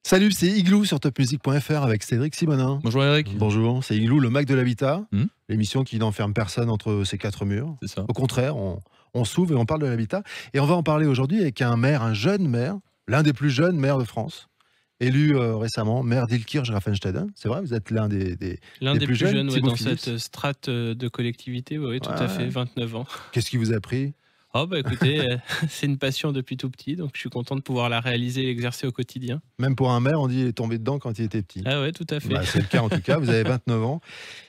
Salut, c'est Igloo sur topmusic.fr avec Cédric Simonin. Bonjour Eric. Bonjour, c'est Igloo, le Mac de l'habitat, Hmm. l'émission qui n'enferme personne entre ses quatre murs. C'est ça. Au contraire, on s'ouvre et on parle de l'habitat. Et on va en parler aujourd'hui avec un maire, un jeune maire, l'un des plus jeunes maires de France, élu récemment, maire d'Illkirch-Graffenstaden. C'est vrai, vous êtes l'un des plus jeunes Thibaut dans Phillips. cette strate de collectivité, oui, tout Ouais. à fait, 29 ans. Qu'est-ce qui vous a pris? Oh bah écoutez, c'est une passion depuis tout petit, donc je suis content de pouvoir la réaliser et l'exercer au quotidien. Même pour un maire, on dit il est tombé dedans quand il était petit. Ah ouais, tout à fait. Bah, c'est le cas en tout cas, vous avez 29 ans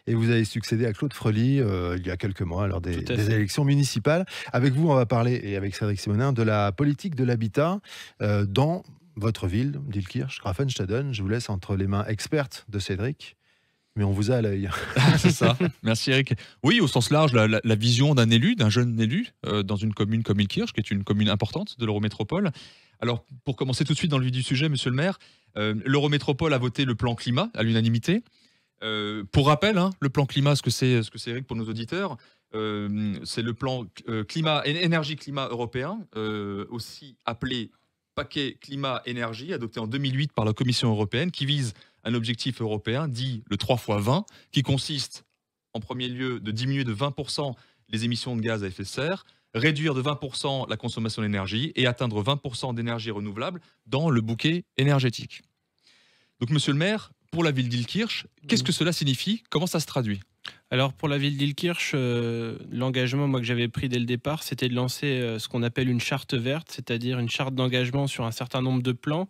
et vous avez succédé à Claude Frely il y a quelques mois lors des Tout à fait. élections municipales. Avec vous, on va parler, et avec Cédric Simonin, de la politique de l'habitat dans votre ville d'Illkirch-Graffenstaden. Je vous laisse entre les mains expertes de Cédric, mais on vous a à l'œil. C'est ça. Merci Eric. Oui, au sens large, la vision d'un élu, d'un jeune élu, dans une commune comme Illkirch, qui est une commune importante de l'Eurométropole. Alors, pour commencer tout de suite dans le vif du sujet, monsieur le maire, l'Eurométropole a voté le plan climat à l'unanimité. Pour rappel, le plan climat, ce que c'est Eric pour nos auditeurs, c'est le plan énergie-climat européen, aussi appelé paquet climat-énergie, adopté en 2008 par la Commission européenne, qui vise un objectif européen dit le 3x20, qui consiste en premier lieu de diminuer de 20% les émissions de gaz à effet de serre, réduire de 20% la consommation d'énergie et atteindre 20% d'énergie renouvelable dans le bouquet énergétique. Donc monsieur le maire, pour la ville d'Illkirch, qu'est-ce que cela signifie? Comment ça se traduit? Alors pour la ville d'Illkirch, l'engagement que j'avais pris dès le départ, c'était de lancer ce qu'on appelle une charte verte, c'est-à-dire une charte d'engagement sur un certain nombre de plans.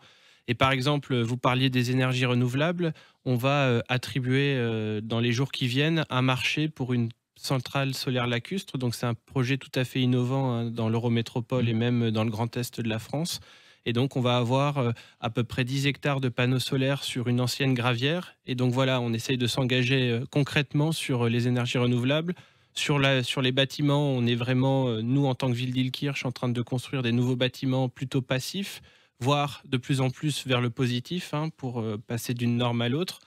Et par exemple, vous parliez des énergies renouvelables, on va attribuer dans les jours qui viennent un marché pour une centrale solaire lacustre. Donc c'est un projet tout à fait innovant dans l'Eurométropole et même dans le Grand Est de la France. Et donc on va avoir à peu près 10 hectares de panneaux solaires sur une ancienne gravière. Et donc voilà, on essaye de s'engager concrètement sur les énergies renouvelables. Sur les bâtiments, on est vraiment, nous en tant que ville d'Illkirch, en train de construire des nouveaux bâtiments plutôt passifs, voire de plus en plus vers le positif, pour passer d'une norme à l'autre.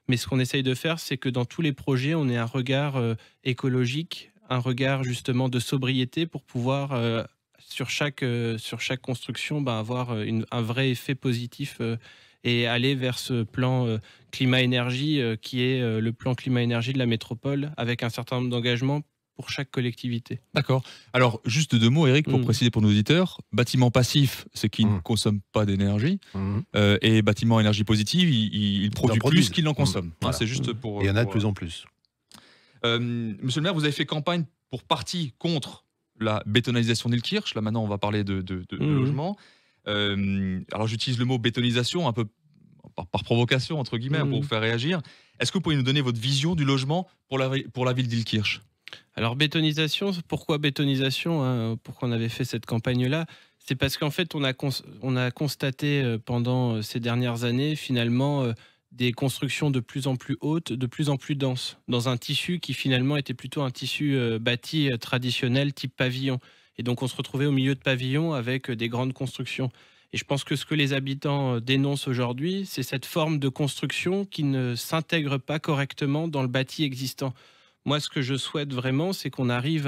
Mais ce qu'on essaye de faire, c'est que dans tous les projets, on ait un regard écologique, un regard justement de sobriété pour pouvoir, sur chaque construction, avoir un vrai effet positif et aller vers ce plan climat-énergie qui est le plan climat-énergie de la métropole avec un certain nombre d'engagements pour chaque collectivité. D'accord. Alors, juste deux mots, Eric, pour préciser pour nos auditeurs. Bâtiment passif, c'est qu'il ne consomme pas d'énergie. Et bâtiment énergie positive, il produit plus qu'il n'en consomme. Voilà. C'est juste pour... Et il y en a de plus en plus. Monsieur le maire, vous avez fait campagne pour parti contre la bétonisation d'Illkirch. Là, maintenant, on va parler de logement. Alors, j'utilise le mot bétonisation un peu par provocation, entre guillemets, pour vous faire réagir. Est-ce que vous pouvez nous donner votre vision du logement pour la ville d'Illkirch? Alors bétonisation, pourquoi bétonisation, pourquoi on avait fait cette campagne-là? C'est parce qu'en fait on a constaté pendant ces dernières années finalement des constructions de plus en plus hautes, de plus en plus denses, dans un tissu qui finalement était plutôt un tissu bâti traditionnel type pavillon. Et donc on se retrouvait au milieu de pavillons avec des grandes constructions. Et je pense que ce que les habitants dénoncent aujourd'hui, c'est cette forme de construction qui ne s'intègre pas correctement dans le bâti existant. Moi, ce que je souhaite vraiment, c'est qu'on arrive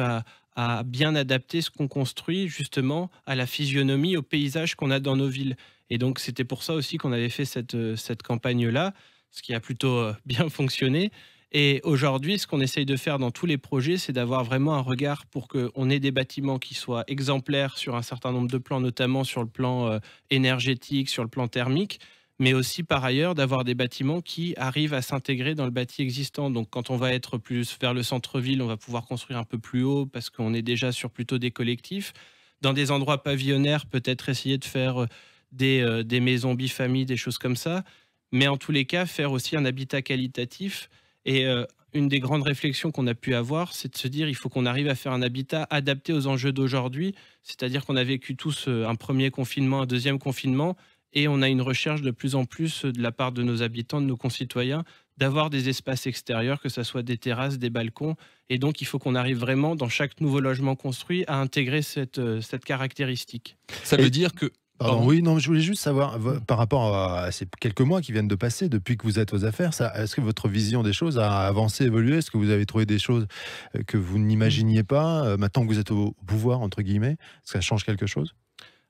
à bien adapter ce qu'on construit justement à la physionomie, au paysage qu'on a dans nos villes. Et donc, c'était pour ça aussi qu'on avait fait cette campagne-là, ce qui a plutôt bien fonctionné. Et aujourd'hui, ce qu'on essaye de faire dans tous les projets, c'est d'avoir vraiment un regard pour qu'on ait des bâtiments qui soient exemplaires sur un certain nombre de plans, notamment sur le plan énergétique, sur le plan thermique, mais aussi par ailleurs d'avoir des bâtiments qui arrivent à s'intégrer dans le bâti existant. Donc quand on va être plus vers le centre-ville, on va pouvoir construire un peu plus haut parce qu'on est déjà sur plutôt des collectifs. Dans des endroits pavillonnaires, peut-être essayer de faire des maisons bifamilles, des choses comme ça. Mais en tous les cas, faire aussi un habitat qualitatif. Et une des grandes réflexions qu'on a pu avoir, c'est de se dire il faut qu'on arrive à faire un habitat adapté aux enjeux d'aujourd'hui. C'est-à-dire qu'on a vécu tous un premier confinement, un deuxième confinement, et on a une recherche de plus en plus de la part de nos habitants, de nos concitoyens, d'avoir des espaces extérieurs, que ce soit des terrasses, des balcons. Et donc, il faut qu'on arrive vraiment, dans chaque nouveau logement construit, à intégrer cette caractéristique. Ça veut dire que... Pardon, oui, non, je voulais juste savoir, par rapport à ces quelques mois qui viennent de passer, depuis que vous êtes aux affaires, est-ce que votre vision des choses a avancé, évolué? Est-ce que vous avez trouvé des choses que vous n'imaginiez pas, maintenant que vous êtes au pouvoir, entre guillemets? Est-ce que ça change quelque chose?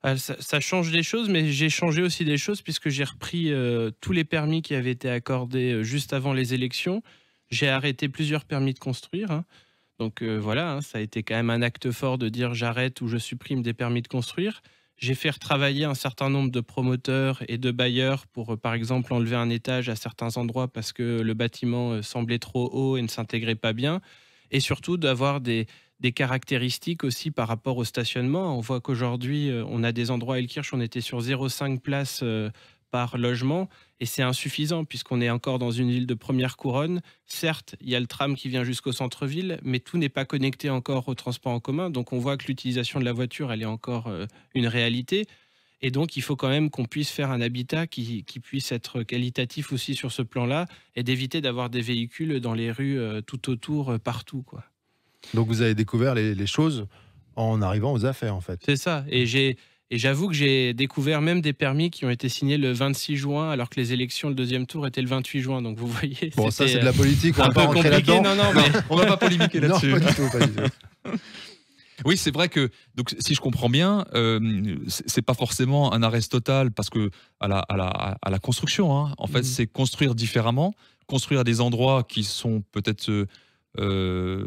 Ça change des choses, mais j'ai changé aussi des choses puisque j'ai repris tous les permis qui avaient été accordés juste avant les élections. J'ai arrêté plusieurs permis de construire, hein. Donc voilà, hein, ça a été quand même un acte fort de dire j'arrête ou je supprime des permis de construire. J'ai fait retravailler un certain nombre de promoteurs et de bailleurs pour, par exemple, enlever un étage à certains endroits parce que le bâtiment semblait trop haut et ne s'intégrait pas bien. Et surtout d'avoir des caractéristiques aussi par rapport au stationnement. On voit qu'aujourd'hui, on a des endroits à Elkirch, on était sur 0,5 places par logement, et c'est insuffisant puisqu'on est encore dans une ville de première couronne. Certes, il y a le tram qui vient jusqu'au centre-ville, mais tout n'est pas connecté encore au transport en commun, donc on voit que l'utilisation de la voiture, elle est encore une réalité. Et donc, il faut quand même qu'on puisse faire un habitat qui puisse être qualitatif aussi sur ce plan-là, et d'éviter d'avoir des véhicules dans les rues tout autour, partout, quoi. Donc vous avez découvert les choses en arrivant aux affaires, en fait. C'est ça. Et j'avoue que j'ai découvert même des permis qui ont été signés le 26 juin, alors que les élections, le deuxième tour, était le 28 juin. Donc vous voyez, Bon, ça, c'était c'est de la politique, on un va pas peu rentrer compliqué. là-dedans. Non, mais On va pas polémiquer Non, là-dessus. pas du tout, pas du tout. Oui, c'est vrai que, donc, si je comprends bien, c'est pas forcément un arrêt total parce que à la construction, hein. En fait, c'est construire différemment, construire à des endroits qui sont peut-être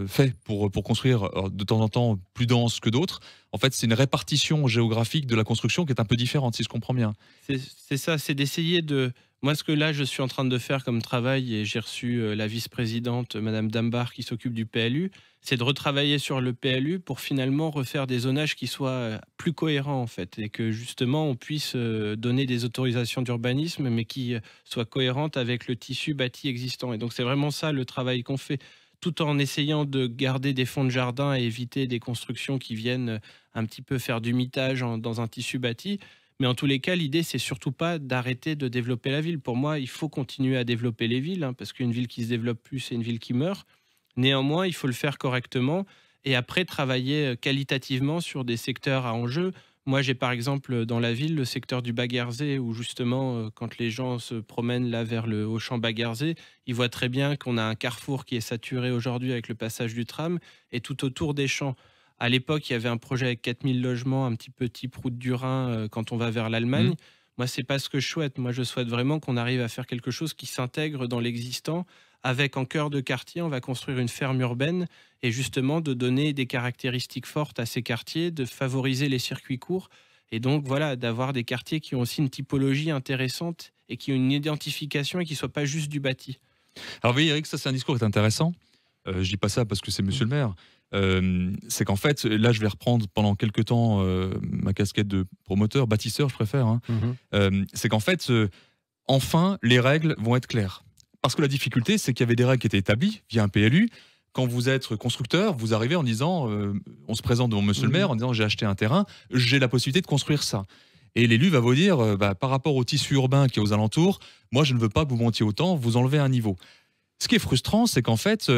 faits pour construire de temps en temps plus dense que d'autres. En fait, c'est une répartition géographique de la construction qui est un peu différente, si je comprends bien. c'est ça, c'est d'essayer de... Moi, ce que là, je suis en train de faire comme travail, et j'ai reçu la vice-présidente, Madame Dambar, qui s'occupe du PLU, c'est de retravailler sur le PLU pour finalement refaire des zonages qui soient plus cohérents, en fait, et que justement, on puisse donner des autorisations d'urbanisme, mais qui soient cohérentes avec le tissu bâti existant. Et donc, c'est vraiment ça le travail qu'on fait, tout en essayant de garder des fonds de jardin et éviter des constructions qui viennent un petit peu faire du mitage dans un tissu bâti. Mais en tous les cas, l'idée, c'est surtout pas d'arrêter de développer la ville. Pour moi, il faut continuer à développer les villes, hein, parce qu'une ville qui se développe plus, c'est une ville qui meurt. Néanmoins, il faut le faire correctement et après travailler qualitativement sur des secteurs à enjeu. Moi, j'ai par exemple dans la ville le secteur du Baguerzé, où justement, quand les gens se promènent là vers le Auchan Baguerzé, ils voient très bien qu'on a un carrefour qui est saturé aujourd'hui avec le passage du tram, et tout autour des champs. À l'époque, il y avait un projet avec 4000 logements, un petit peu type route du Rhin quand on va vers l'Allemagne. Moi, c'est pas ce que je souhaite. Moi, je souhaite vraiment qu'on arrive à faire quelque chose qui s'intègre dans l'existant. Avec en cœur de quartier, on va construire une ferme urbaine et justement de donner des caractéristiques fortes à ces quartiers, de favoriser les circuits courts et donc voilà, d'avoir des quartiers qui ont aussi une typologie intéressante et qui ont une identification et qui ne soient pas juste du bâti. Alors, vous voyez, Eric, ça, c'est un discours qui est intéressant. Je dis pas ça parce que c'est monsieur le maire. C'est qu'en fait, là, je vais reprendre pendant quelques temps ma casquette de promoteur, bâtisseur, je préfère. Hein. C'est qu'en fait, enfin, les règles vont être claires. Parce que la difficulté, c'est qu'il y avait des règles qui étaient établies via un PLU. Quand vous êtes constructeur, vous arrivez en disant, on se présente devant monsieur le maire en disant j'ai acheté un terrain, j'ai la possibilité de construire ça. Et l'élu va vous dire, par rapport au tissu urbain qui est aux alentours, moi je ne veux pas que vous montiez autant, vous enlevez un niveau. Ce qui est frustrant, c'est qu'en fait,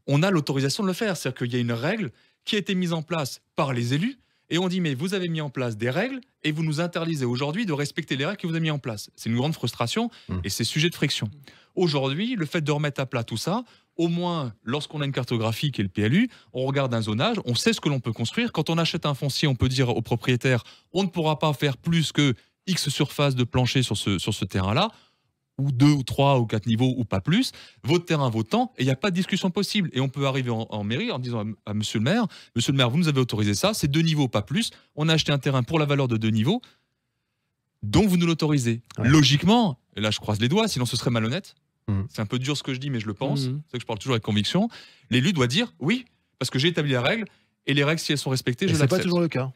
on a l'autorisation de le faire. C'est-à-dire qu'il y a une règle qui a été mise en place par les élus, et on dit, mais vous avez mis en place des règles, et vous nous interdisez aujourd'hui de respecter les règles que vous avez mis en place. C'est une grande frustration, et c'est sujet de friction. Aujourd'hui, le fait de remettre à plat tout ça, au moins, lorsqu'on a une cartographie qui est le PLU, on regarde un zonage, on sait ce que l'on peut construire. Quand on achète un foncier, on peut dire au propriétaire, on ne pourra pas faire plus que X surface de plancher sur ce terrain-là, ou 2 ou 3 ou 4 niveaux ou pas plus, votre terrain vaut tant, et il n'y a pas de discussion possible. Et on peut arriver en mairie en disant à monsieur le maire, vous nous avez autorisé ça, c'est 2 niveaux, pas plus, on a acheté un terrain pour la valeur de 2 niveaux, donc vous nous l'autorisez. Ouais. Logiquement, et là je croise les doigts, sinon ce serait malhonnête, c'est un peu dur ce que je dis, mais je le pense, c'est ça que je parle toujours avec conviction, l'élu doit dire oui, parce que j'ai établi la règle, et les règles, si elles sont respectées, je l'accepte. C'est pas toujours le cas.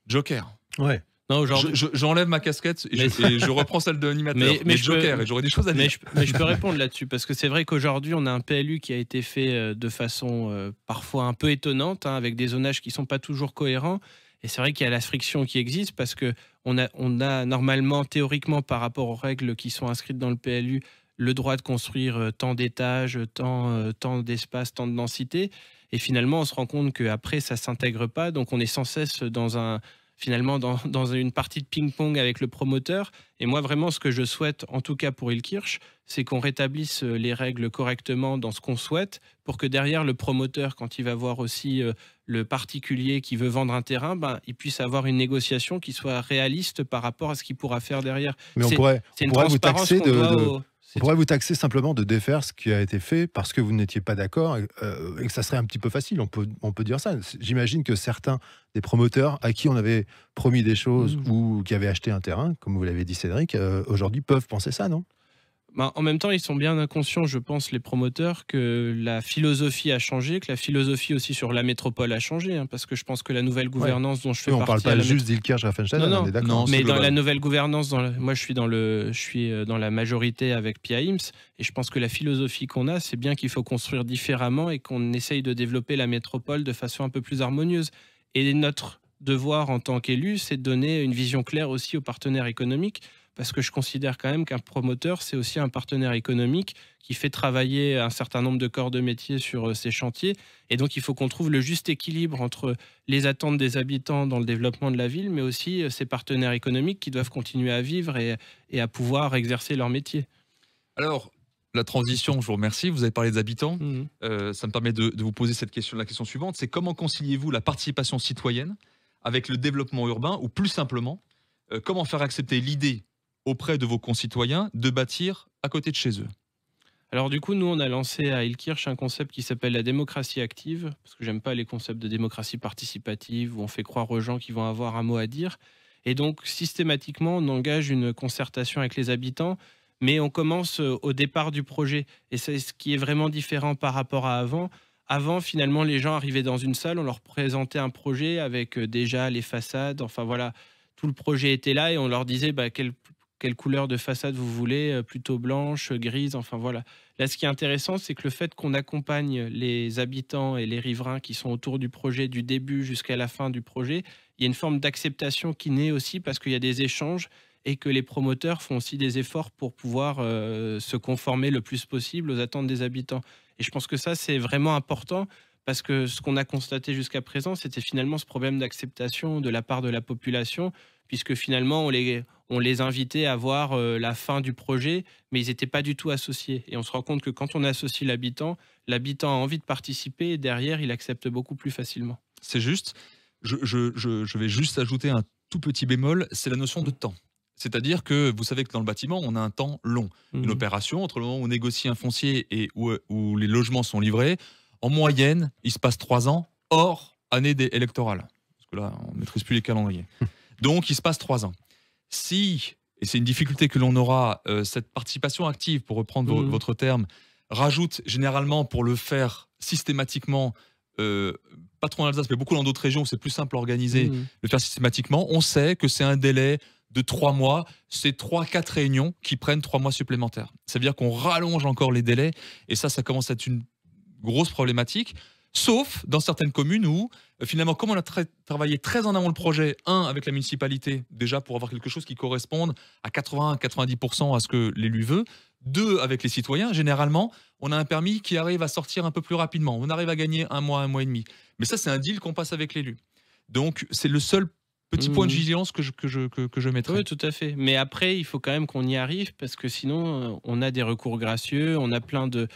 Joker. Ouais. Non, j'enlève ma casquette et je reprends celle de l'animateur. Mais Joker, et j'aurais des choses à dire. Mais je peux répondre là-dessus, parce que c'est vrai qu'aujourd'hui, on a un PLU qui a été fait de façon parfois un peu étonnante, hein, avec des zonages qui ne sont pas toujours cohérents. Et c'est vrai qu'il y a la friction qui existe, parce qu'on a normalement, théoriquement, par rapport aux règles qui sont inscrites dans le PLU, le droit de construire tant d'étages, tant d'espace, tant de densité. Et finalement, on se rend compte qu'après, ça ne s'intègre pas. Donc, on est sans cesse dans finalement dans une partie de ping-pong avec le promoteur. Et moi, vraiment, ce que je souhaite, en tout cas pour Ilkirch, c'est qu'on rétablisse les règles correctement dans ce qu'on souhaite, pour que derrière, le promoteur, quand il va voir aussi le particulier qui veut vendre un terrain, ben, il puisse avoir une négociation qui soit réaliste par rapport à ce qu'il pourra faire derrière. Mais on C'est pourrait une vous transparence taxer qu'on doit au- on pourrait vous taxer simplement de défaire ce qui a été fait parce que vous n'étiez pas d'accord et que ça serait un petit peu facile. On peut dire ça. J'imagine que certains des promoteurs à qui on avait promis des choses ou qui avaient acheté un terrain, comme vous l'avez dit Cédric, aujourd'hui peuvent penser ça, non? Ben, en même temps, ils sont bien inconscients, je pense, les promoteurs, que la philosophie a changé, que la philosophie aussi sur la métropole a changé, hein, parce que je pense que la nouvelle gouvernance dont je fais Oui, on partie... parle pas juste d'Ilkirch-Graffenstaden, Non, on est d'accord. non, mais c'est dans global. la nouvelle gouvernance, moi je suis dans la majorité avec Pia Ims, et je pense que la philosophie qu'on a, c'est bien qu'il faut construire différemment et qu'on essaye de développer la métropole de façon un peu plus harmonieuse. Et notre devoir en tant qu'élu, c'est de donner une vision claire aussi aux partenaires économiques, parce que je considère quand même qu'un promoteur, c'est aussi un partenaire économique qui fait travailler un certain nombre de corps de métier sur ces chantiers. Et donc, il faut qu'on trouve le juste équilibre entre les attentes des habitants dans le développement de la ville, mais aussi ces partenaires économiques qui doivent continuer à vivre et à pouvoir exercer leur métier. Alors, la transition, je vous remercie. Vous avez parlé des habitants. Mhm. Ça me permet de vous poser la question suivante. C'est comment conciliez-vous la participation citoyenne avec le développement urbain, ou plus simplement, comment faire accepter l'idée auprès de vos concitoyens de bâtir à côté de chez eux? Alors du coup, nous, on a lancé à Ilkirch un concept qui s'appelle la démocratie active, parce que j'aime pas les concepts de démocratie participative où on fait croire aux gens qu'ils vont avoir un mot à dire. Et donc, systématiquement, on engage une concertation avec les habitants, mais on commence au départ du projet. Et c'est ce qui est vraiment différent par rapport à avant. Avant, finalement, les gens arrivaient dans une salle, on leur présentait un projet avec déjà les façades, enfin voilà, tout le projet était là et on leur disait quelle couleur de façade vous voulez, plutôt blanche, grise, enfin voilà. Là, ce qui est intéressant, c'est que le fait qu'on accompagne les habitants et les riverains qui sont autour du projet, du début jusqu'à la fin du projet, il y a une forme d'acceptation qui naît aussi parce qu'il y a des échanges et que les promoteurs font aussi des efforts pour pouvoir se conformer le plus possible aux attentes des habitants. Et je pense que ça, c'est vraiment important parce que ce qu'on a constaté jusqu'à présent, c'était finalement ce problème d'acceptation de la part de la population, puisque finalement, on les invitait à voir la fin du projet, mais ils n'étaient pas du tout associés. Et on se rend compte que quand on associe l'habitant a envie de participer et derrière, il accepte beaucoup plus facilement. C'est juste. Je vais juste ajouter un tout petit bémol, c'est la notion de temps. C'est-à-dire que vous savez que dans le bâtiment, on a un temps long. Une opération, entre le moment où on négocie un foncier et où les logements sont livrés, en moyenne, il se passe 3 ans, hors année électorale. Parce que là, on ne maîtrise plus les calendriers. Donc, il se passe 3 ans. Si, et c'est une difficulté que l'on aura, cette participation active, pour reprendre votre terme, rajoute généralement pour le faire systématiquement, pas trop en Alsace, mais beaucoup dans d'autres régions où c'est plus simple à organiser, le faire systématiquement, on sait que c'est un délai de 3 mois, c'est 3-4 réunions qui prennent 3 mois supplémentaires. Ça veut dire qu'on rallonge encore les délais, et ça commence à être une grosse problématique, sauf dans certaines communes où, finalement, comme on a travaillé très en amont le projet, avec la municipalité, déjà pour avoir quelque chose qui corresponde à 80-90% à ce que l'élu veut, 2, avec les citoyens, généralement, on a un permis qui arrive à sortir un peu plus rapidement. On arrive à gagner 1 mois, 1 mois et demi. Mais ça, c'est un deal qu'on passe avec l'élu. Donc, c'est le seul petit point de vigilance que je mettrais. Oui, tout à fait. Mais après, il faut quand même qu'on y arrive parce que sinon, on a des recours gracieux, on a plein de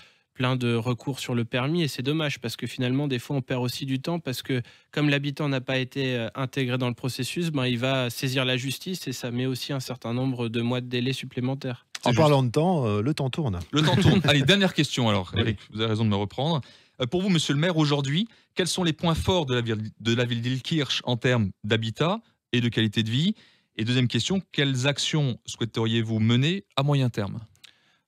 recours sur le permis et c'est dommage parce que finalement, des fois, on perd aussi du temps parce que comme l'habitant n'a pas été intégré dans le processus, il va saisir la justice et ça met aussi un certain nombre de mois de délai supplémentaires. En parlant de temps, le temps tourne. Le temps tourne. Allez, dernière question alors, Eric, vous avez raison de me reprendre. Pour vous, monsieur le maire, aujourd'hui, quels sont les points forts de la ville d'Ilkirch en termes d'habitat et de qualité de vie? Et deuxième question, quelles actions souhaiteriez-vous mener à moyen terme?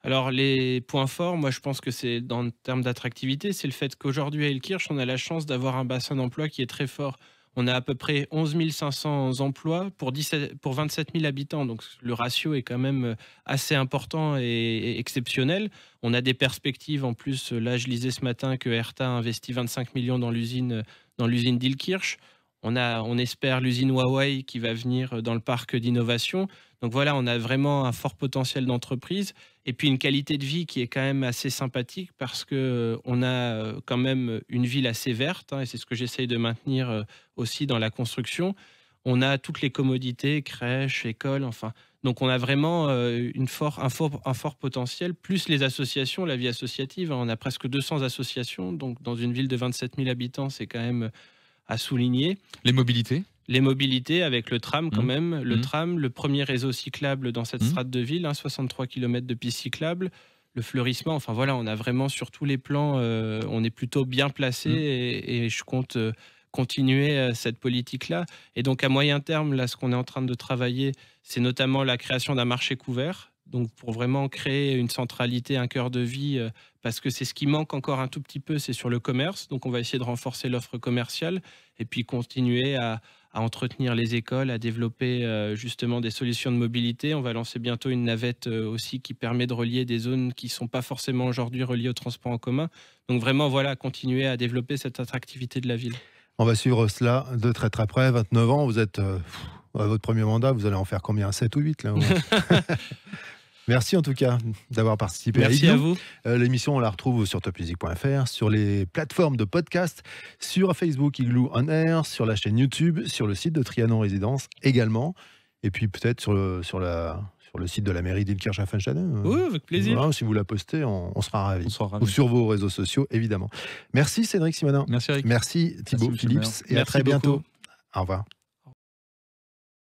Alors, les points forts, moi, je pense que c'est dans le terme d'attractivité, c'est le fait qu'aujourd'hui, à Ilkirch, on a la chance d'avoir un bassin d'emploi qui est très fort. On a à peu près 11 500 emplois pour 27 000 habitants. Donc, le ratio est quand même assez important et exceptionnel. On a des perspectives. En plus, là, je lisais ce matin que Hertha a investi 25 millions dans l'usine d'Ilkirch. On espère l'usine Huawei qui va venir dans le parc d'innovation. Donc voilà, on a vraiment un fort potentiel d'entreprise et puis une qualité de vie qui est quand même assez sympathique parce qu'on a quand même une ville assez verte et c'est ce que j'essaye de maintenir aussi dans la construction. on a toutes les commodités, crèches, écoles, enfin. Donc on a vraiment un fort potentiel, plus les associations, la vie associative. On a presque 200 associations, donc dans une ville de 27 000 habitants, c'est quand même à souligner. Les mobilités? Les mobilités avec le tram quand même. Le tram, le premier réseau cyclable dans cette strate de ville, 63 km de pistes cyclables. Le fleurissement, enfin voilà, on a vraiment sur tous les plans, on est plutôt bien placé et je compte continuer cette politique-là. Et donc à moyen terme, là, ce qu'on est en train de travailler, c'est notamment la création d'un marché couvert. Donc pour vraiment créer une centralité, un cœur de vie, parce que c'est ce qui manque encore un tout petit peu, c'est sur le commerce. Donc on va essayer de renforcer l'offre commerciale et puis continuer à entretenir les écoles, à développer justement des solutions de mobilité. On va lancer bientôt une navette aussi qui permet de relier des zones qui ne sont pas forcément aujourd'hui reliées au transport en commun. Donc vraiment, voilà, continuer à développer cette attractivité de la ville. On va suivre cela de très très près. 29 ans, vous êtes à votre premier mandat, vous allez en faire combien? 7 ou 8 là? Merci en tout cas d'avoir participé. Merci à vous. L'émission, on la retrouve sur topmusic.fr, sur les plateformes de podcast, sur Facebook Igloo On Air, sur la chaîne YouTube, sur le site de Trianon Résidence également, et puis peut-être sur le site de la mairie d'Illkirch-Hafenstaden. Oui, avec plaisir. Voilà, si vous la postez, on sera ravis. On sera ravis. Ou sur vos réseaux sociaux, évidemment. Merci Cédric Simonin. Merci Eric. Merci Thibaut Merci, Phillips. Et à très bientôt. Au revoir.